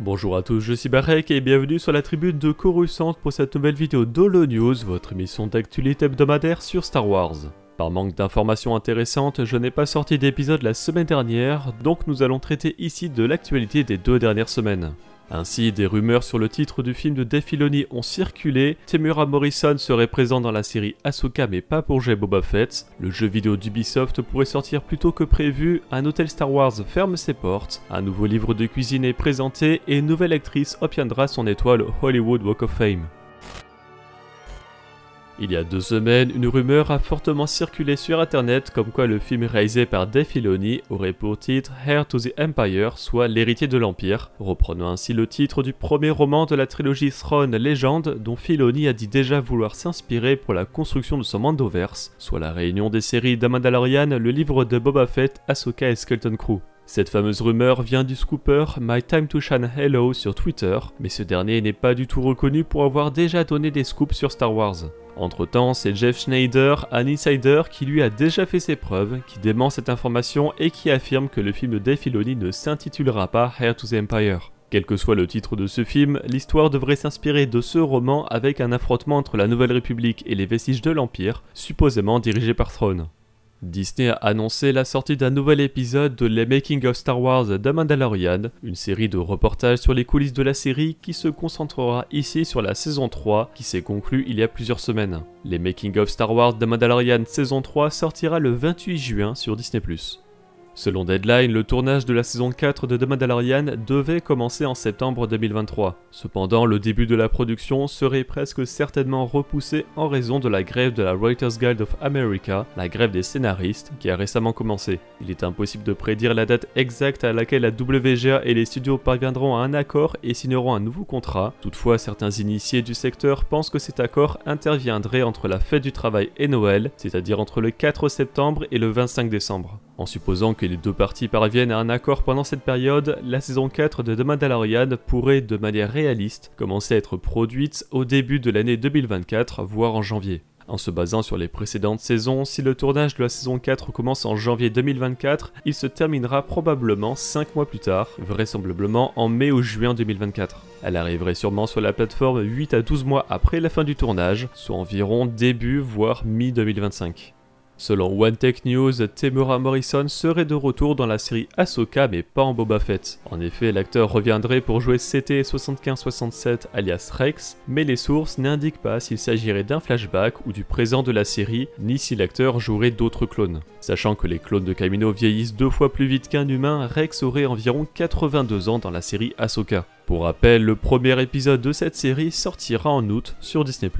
Bonjour à tous, je suis Barek et bienvenue sur la tribune de Coruscant pour cette nouvelle vidéo d'Holo News, votre émission d'actualité hebdomadaire sur Star Wars. Par manque d'informations intéressantes, je n'ai pas sorti d'épisode la semaine dernière, donc nous allons traiter ici de l'actualité des 2 dernières semaines. Ainsi, des rumeurs sur le titre du film de Dave Filoni ont circulé, Temuera Morrison serait présent dans la série Ahsoka mais pas pour jouer Boba Fett, le jeu vidéo d'Ubisoft pourrait sortir plus tôt que prévu, un hôtel Star Wars ferme ses portes, un nouveau livre de cuisine est présenté et une nouvelle actrice obtiendra son étoile au Hollywood Walk of Fame. Il y a 2 semaines, une rumeur a fortement circulé sur internet comme quoi le film réalisé par Dave Filoni aurait pour titre Heir to the Empire, soit l'héritier de l'Empire, reprenant ainsi le titre du premier roman de la trilogie Throne Legend dont Filoni a dit déjà vouloir s'inspirer pour la construction de son Mandoverse, soit la réunion des séries The Mandalorian, le livre de Boba Fett, Ahsoka et Skeleton Crew. Cette fameuse rumeur vient du scooper My Time to Shine Hello sur Twitter, mais ce dernier n'est pas du tout reconnu pour avoir déjà donné des scoops sur Star Wars. Entre-temps, c'est Jeff Schneider, un insider qui lui a déjà fait ses preuves, qui dément cette information et qui affirme que le film de Dave Filoni ne s'intitulera pas Heir to the Empire. Quel que soit le titre de ce film, l'histoire devrait s'inspirer de ce roman avec un affrontement entre la Nouvelle République et les vestiges de l'Empire, supposément dirigé par Thrawn. Disney a annoncé la sortie d'un nouvel épisode de Les Making of Star Wars The Mandalorian, une série de reportages sur les coulisses de la série qui se concentrera ici sur la saison 3 qui s'est conclue il y a plusieurs semaines. Les Making of Star Wars The Mandalorian saison 3 sortira le 28 juin sur Disney+. Selon Deadline, le tournage de la saison 4 de The Mandalorian devait commencer en septembre 2023. Cependant, le début de la production serait presque certainement repoussé en raison de la grève de la Writers Guild of America, la grève des scénaristes, qui a récemment commencé. Il est impossible de prédire la date exacte à laquelle la WGA et les studios parviendront à un accord et signeront un nouveau contrat. Toutefois, certains initiés du secteur pensent que cet accord interviendrait entre la fête du travail et Noël, c'est-à-dire entre le 4 septembre et le 25 décembre. En supposant que les 2 parties parviennent à un accord pendant cette période, la saison 4 de The Mandalorian pourrait, de manière réaliste, commencer à être produite au début de l'année 2024, voire en janvier. En se basant sur les précédentes saisons, si le tournage de la saison 4 commence en janvier 2024, il se terminera probablement 5 mois plus tard, vraisemblablement en mai ou juin 2024. Elle arriverait sûrement sur la plateforme 8 à 12 mois après la fin du tournage, soit environ début voire mi-2025. Selon One Tech News, Temuera Morrison serait de retour dans la série Ahsoka mais pas en Boba Fett. En effet, l'acteur reviendrait pour jouer CT-7567 alias Rex, mais les sources n'indiquent pas s'il s'agirait d'un flashback ou du présent de la série, ni si l'acteur jouerait d'autres clones. Sachant que les clones de Kamino vieillissent 2 fois plus vite qu'un humain, Rex aurait environ 82 ans dans la série Ahsoka. Pour rappel, le premier épisode de cette série sortira en août sur Disney+.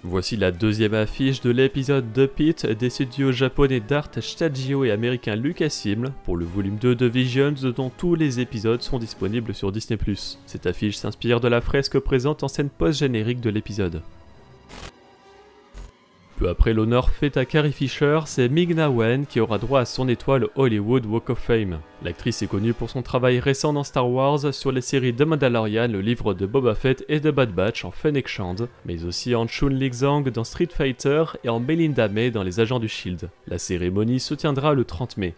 Voici la 2e affiche de l'épisode The Pit des studios japonais d'Art Stagio et américain Lucasfilm pour le volume 2 de Visions dont tous les épisodes sont disponibles sur Disney+. Cette affiche s'inspire de la fresque présente en scène post-générique de l'épisode. Peu après l'honneur fait à Carrie Fisher, c'est Ming-Na Wen qui aura droit à son étoile Hollywood Walk of Fame. L'actrice est connue pour son travail récent dans Star Wars sur les séries The Mandalorian, le livre de Boba Fett et The Bad Batch en Fennec Shand, mais aussi en Chun-Li Zhang dans Street Fighter et en Melinda May dans Les Agents du Shield. La cérémonie se tiendra le 30 mai.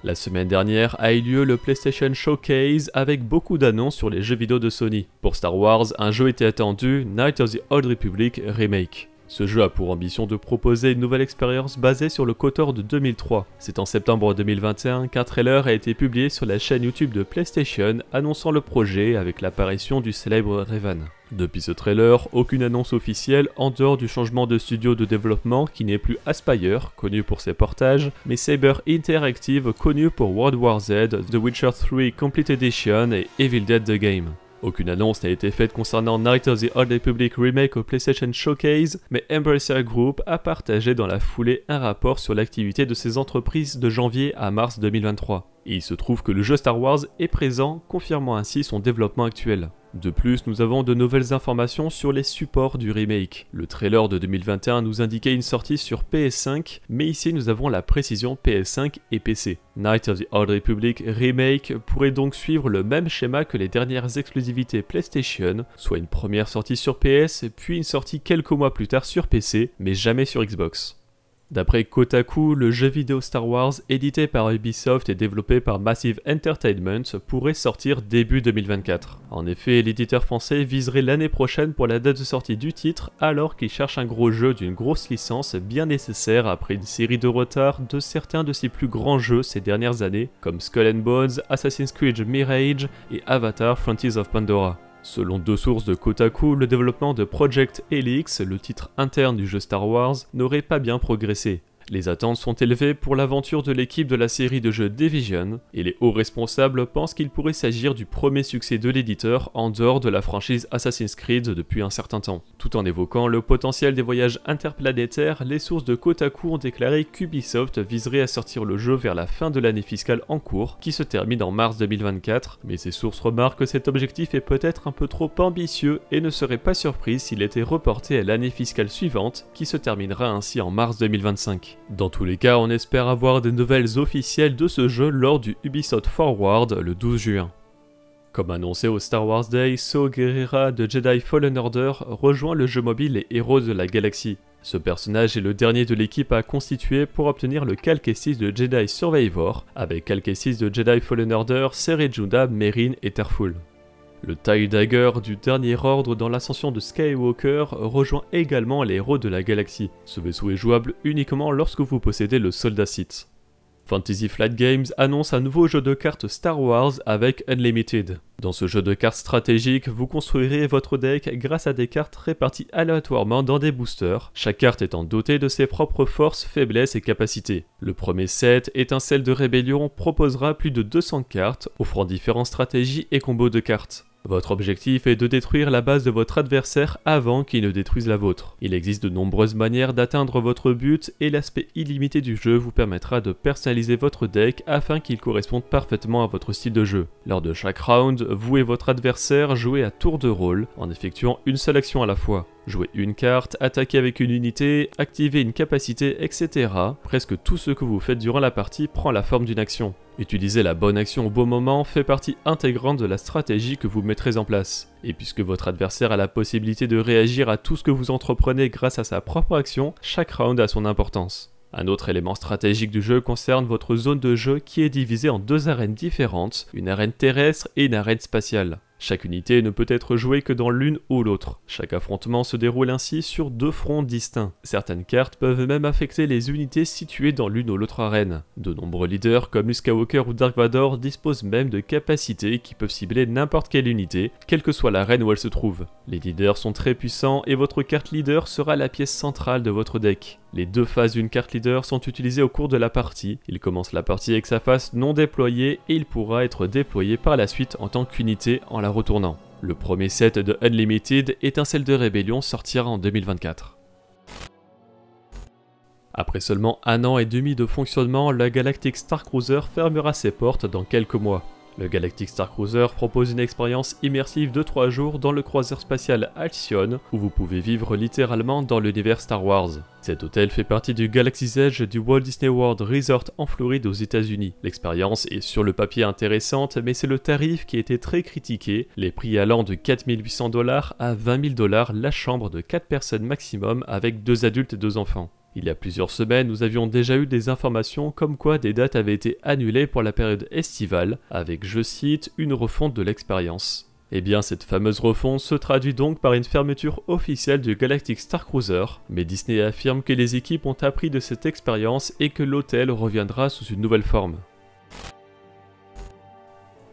La semaine dernière a eu lieu le PlayStation Showcase avec beaucoup d'annonces sur les jeux vidéo de Sony. Pour Star Wars, un jeu était attendu, Knights of the Old Republic Remake. Ce jeu a pour ambition de proposer une nouvelle expérience basée sur le KOTOR de 2003. C'est en septembre 2021 qu'un trailer a été publié sur la chaîne YouTube de PlayStation annonçant le projet avec l'apparition du célèbre Revan. Depuis ce trailer, aucune annonce officielle en dehors du changement de studio de développement qui n'est plus Aspyr, connu pour ses portages, mais Saber Interactive, connu pour World War Z, The Witcher 3 Complete Edition et Evil Dead The Game. Aucune annonce n'a été faite concernant Knights of the Old Republic Remake au PlayStation Showcase, mais Embracer Group a partagé dans la foulée un rapport sur l'activité de ces entreprises de janvier à mars 2023. Et il se trouve que le jeu Star Wars est présent, confirmant ainsi son développement actuel. De plus, nous avons de nouvelles informations sur les supports du remake. Le trailer de 2021 nous indiquait une sortie sur PS5, mais ici nous avons la précision PS5 et PC. Knights of the Old Republic Remake pourrait donc suivre le même schéma que les dernières exclusivités PlayStation, soit une première sortie sur PS, puis une sortie quelques mois plus tard sur PC, mais jamais sur Xbox. D'après Kotaku, le jeu vidéo Star Wars, édité par Ubisoft et développé par Massive Entertainment, pourrait sortir début 2024. En effet, l'éditeur français viserait l'année prochaine pour la date de sortie du titre, alors qu'il cherche un gros jeu d'une grosse licence bien nécessaire après une série de retards de certains de ses plus grands jeux ces dernières années, comme Skull and Bones, Assassin's Creed Mirage et Avatar Frontiers of Pandora. Selon deux sources de Kotaku, le développement de Project Helix, le titre interne du jeu Star Wars, n'aurait pas bien progressé. Les attentes sont élevées pour l'aventure de l'équipe de la série de jeux Division, et les hauts responsables pensent qu'il pourrait s'agir du premier succès de l'éditeur en dehors de la franchise Assassin's Creed depuis un certain temps. Tout en évoquant le potentiel des voyages interplanétaires, les sources de Kotaku ont déclaré qu'Ubisoft viserait à sortir le jeu vers la fin de l'année fiscale en cours, qui se termine en mars 2024, mais ces sources remarquent que cet objectif est peut-être un peu trop ambitieux et ne seraient pas surprises s'il était reporté à l'année fiscale suivante, qui se terminera ainsi en mars 2025. Dans tous les cas, on espère avoir des nouvelles officielles de ce jeu lors du Ubisoft Forward le 12 juin. Comme annoncé au Star Wars Day, Saw Gerrera de Jedi Fallen Order rejoint le jeu mobile Les Héros de la Galaxie. Ce personnage est le dernier de l'équipe à constituer pour obtenir le Cal-Kestis de Jedi Survivor, avec Cal-Kestis de Jedi Fallen Order, Serre Junta, Merrin et Terful. Le TIE Dagger du Dernier Ordre dans l'ascension de Skywalker rejoint également les Héros de la Galaxie. Ce vaisseau est jouable uniquement lorsque vous possédez le Soldat Sith. Fantasy Flight Games annonce un nouveau jeu de cartes Star Wars avec Unlimited. Dans ce jeu de cartes stratégique, vous construirez votre deck grâce à des cartes réparties aléatoirement dans des boosters, chaque carte étant dotée de ses propres forces, faiblesses et capacités. Le premier set, Étincelle de Rébellion, proposera plus de 200 cartes, offrant différentes stratégies et combos de cartes. Votre objectif est de détruire la base de votre adversaire avant qu'il ne détruise la vôtre. Il existe de nombreuses manières d'atteindre votre but et l'aspect illimité du jeu vous permettra de personnaliser votre deck afin qu'il corresponde parfaitement à votre style de jeu. Lors de chaque round, vous et votre adversaire jouez à tour de rôle en effectuant une seule action à la fois. Jouer une carte, attaquer avec une unité, activer une capacité, etc. Presque tout ce que vous faites durant la partie prend la forme d'une action. Utiliser la bonne action au bon moment fait partie intégrante de la stratégie que vous mettrez en place. Et puisque votre adversaire a la possibilité de réagir à tout ce que vous entreprenez grâce à sa propre action, chaque round a son importance. Un autre élément stratégique du jeu concerne votre zone de jeu qui est divisée en deux arènes différentes, une arène terrestre et une arène spatiale. Chaque unité ne peut être jouée que dans l'une ou l'autre. Chaque affrontement se déroule ainsi sur deux fronts distincts. Certaines cartes peuvent même affecter les unités situées dans l'une ou l'autre arène. De nombreux leaders comme Luke Skywalker ou Dark Vador disposent même de capacités qui peuvent cibler n'importe quelle unité, quelle que soit l'arène où elle se trouve. Les leaders sont très puissants et votre carte leader sera la pièce centrale de votre deck. Les deux phases d'une carte leader sont utilisées au cours de la partie. Il commence la partie avec sa face non déployée et il pourra être déployé par la suite en tant qu'unité en la retournant. Le premier set de Unlimited, Étincelle de Rébellion, sortira en 2024. Après seulement 1 an et demi de fonctionnement, la Galactic Star Cruiser fermera ses portes dans quelques mois. Le Galactic Star Cruiser propose une expérience immersive de 3 jours dans le croiseur spatial Halcyon, où vous pouvez vivre littéralement dans l'univers Star Wars. Cet hôtel fait partie du Galaxy's Edge du Walt Disney World Resort en Floride aux États-Unis. L'expérience est sur le papier intéressante, mais c'est le tarif qui a été très critiqué, les prix allant de 4 800 $ à 20 000 $ la chambre de 4 personnes maximum avec 2 adultes et 2 enfants. Il y a plusieurs semaines, nous avions déjà eu des informations comme quoi des dates avaient été annulées pour la période estivale, avec, je cite, une refonte de l'expérience. Eh bien, cette fameuse refonte se traduit donc par une fermeture officielle du Galactic Star Cruiser, mais Disney affirme que les équipes ont appris de cette expérience et que l'hôtel reviendra sous une nouvelle forme.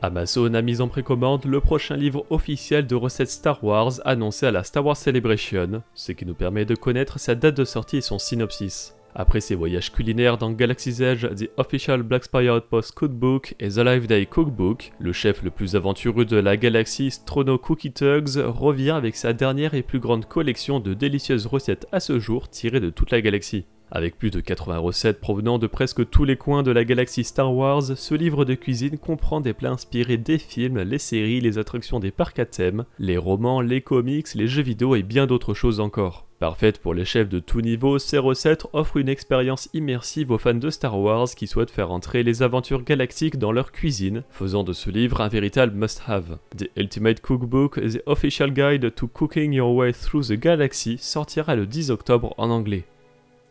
Amazon a mis en précommande le prochain livre officiel de recettes Star Wars annoncé à la Star Wars Celebration, ce qui nous permet de connaître sa date de sortie et son synopsis. Après ses voyages culinaires dans Galaxy's Edge, The Official Black Spire Outpost Cookbook et The Life Day Cookbook, le chef le plus aventureux de la galaxie, Strono Cookie Tugs, revient avec sa dernière et plus grande collection de délicieuses recettes à ce jour tirées de toute la galaxie. Avec plus de 80 recettes provenant de presque tous les coins de la galaxie Star Wars, ce livre de cuisine comprend des plats inspirés des films, les séries, les attractions des parcs à thème, les romans, les comics, les jeux vidéo et bien d'autres choses encore. Parfaite pour les chefs de tout niveau, ces recettes offrent une expérience immersive aux fans de Star Wars qui souhaitent faire entrer les aventures galactiques dans leur cuisine, faisant de ce livre un véritable must-have. The Ultimate Cookbook, The Official Guide to Cooking Your Way Through the Galaxy sortira le 10 octobre en anglais.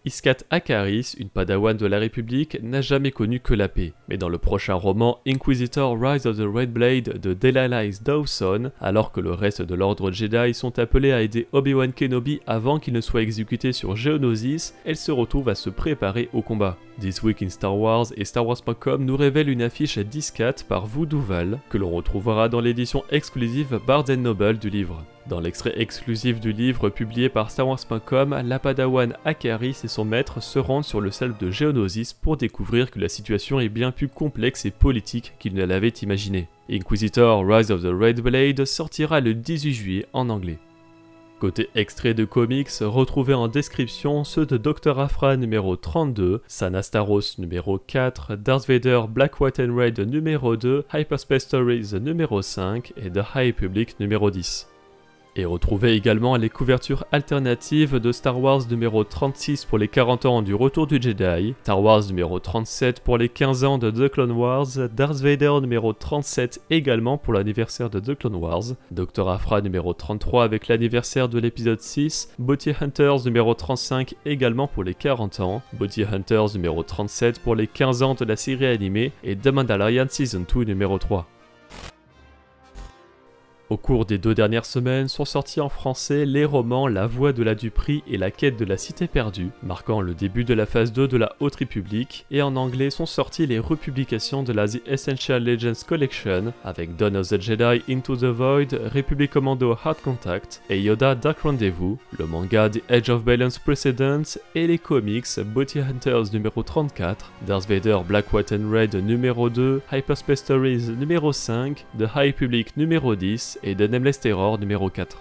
Iskat Akaris, une padawan de la République, n'a jamais connu que la paix. Mais dans le prochain roman Inquisitor Rise of the Red Blade de Delilah Dawson, alors que le reste de l'ordre Jedi sont appelés à aider Obi-Wan Kenobi avant qu'il ne soit exécuté sur Geonosis, elle se retrouve à se préparer au combat. This Week in Star Wars et StarWars.com nous révèle une affiche d'Iskat par Voodoo Val, que l'on retrouvera dans l'édition exclusive Barnes & Noble du livre. Dans l'extrait exclusif du livre publié par StarWars.com, la padawan Akaris et son maître se rendent sur le sel de Geonosis pour découvrir que la situation est bien plus complexe et politique qu'ils ne l'avaient imaginé. Inquisitor Rise of the Red Blade sortira le 18 juillet en anglais. Côté extrait de comics, retrouvez en description ceux de Dr. Aphra numéro 32, Sanastaros numéro 4, Darth Vader Black, White and Red numéro 2, Hyperspace Stories numéro 5 et The High Republic numéro 10. Et retrouvez également les couvertures alternatives de Star Wars numéro 36 pour les 40 ans du Retour du Jedi, Star Wars numéro 37 pour les 15 ans de The Clone Wars, Darth Vader numéro 37 également pour l'anniversaire de The Clone Wars, Dr. Aphra numéro 33 avec l'anniversaire de l'épisode 6, Bounty Hunters numéro 35 également pour les 40 ans, Bounty Hunters numéro 37 pour les 15 ans de la série animée et The Mandalorian Season 2 numéro 3. Au cours des 2 dernières semaines sont sortis en français les romans La Voix de la Duperie et La Quête de la Cité Perdue, marquant le début de la phase 2 de la Haute République, et en anglais sont sorties les republications de la The Essential Legends Collection, avec Dawn of the Jedi Into the Void, Republic Commando Hard Contact et Yoda Dark Rendezvous, le manga The Edge of Balance Precedents et les comics Bounty Hunters numéro 34, Darth Vader Black, White and Red numéro 2, Hyperspace Stories numéro 5, The High Republic numéro 10, et de Nameless Terror numéro 4.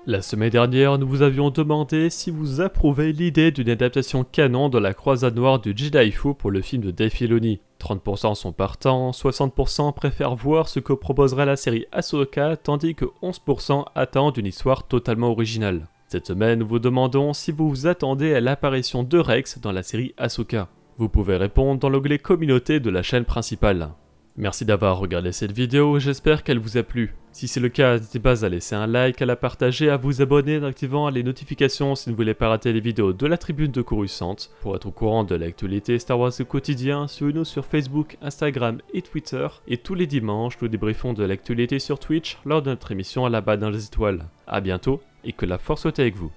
La semaine dernière, nous vous avions demandé si vous approuvez l'idée d'une adaptation canon de la croisade noire du Jedi Fu pour le film de Dave Filoni. 30% sont partants, 60% préfèrent voir ce que proposerait la série Ahsoka, tandis que 11% attendent une histoire totalement originale. Cette semaine, nous vous demandons si vous vous attendez à l'apparition de Rex dans la série Ahsoka. Vous pouvez répondre dans l'onglet communauté de la chaîne principale. Merci d'avoir regardé cette vidéo, j'espère qu'elle vous a plu. Si c'est le cas, n'hésitez pas à laisser un like, à la partager, à vous abonner en activant les notifications si vous ne voulez pas rater les vidéos de la tribune de Coruscant. Pour être au courant de l'actualité Star Wars au quotidien, suivez-nous sur Facebook, Instagram et Twitter. Et tous les dimanches, nous débriefons de l'actualité sur Twitch lors de notre émission à la barre dans les étoiles. A bientôt et que la force soit avec vous.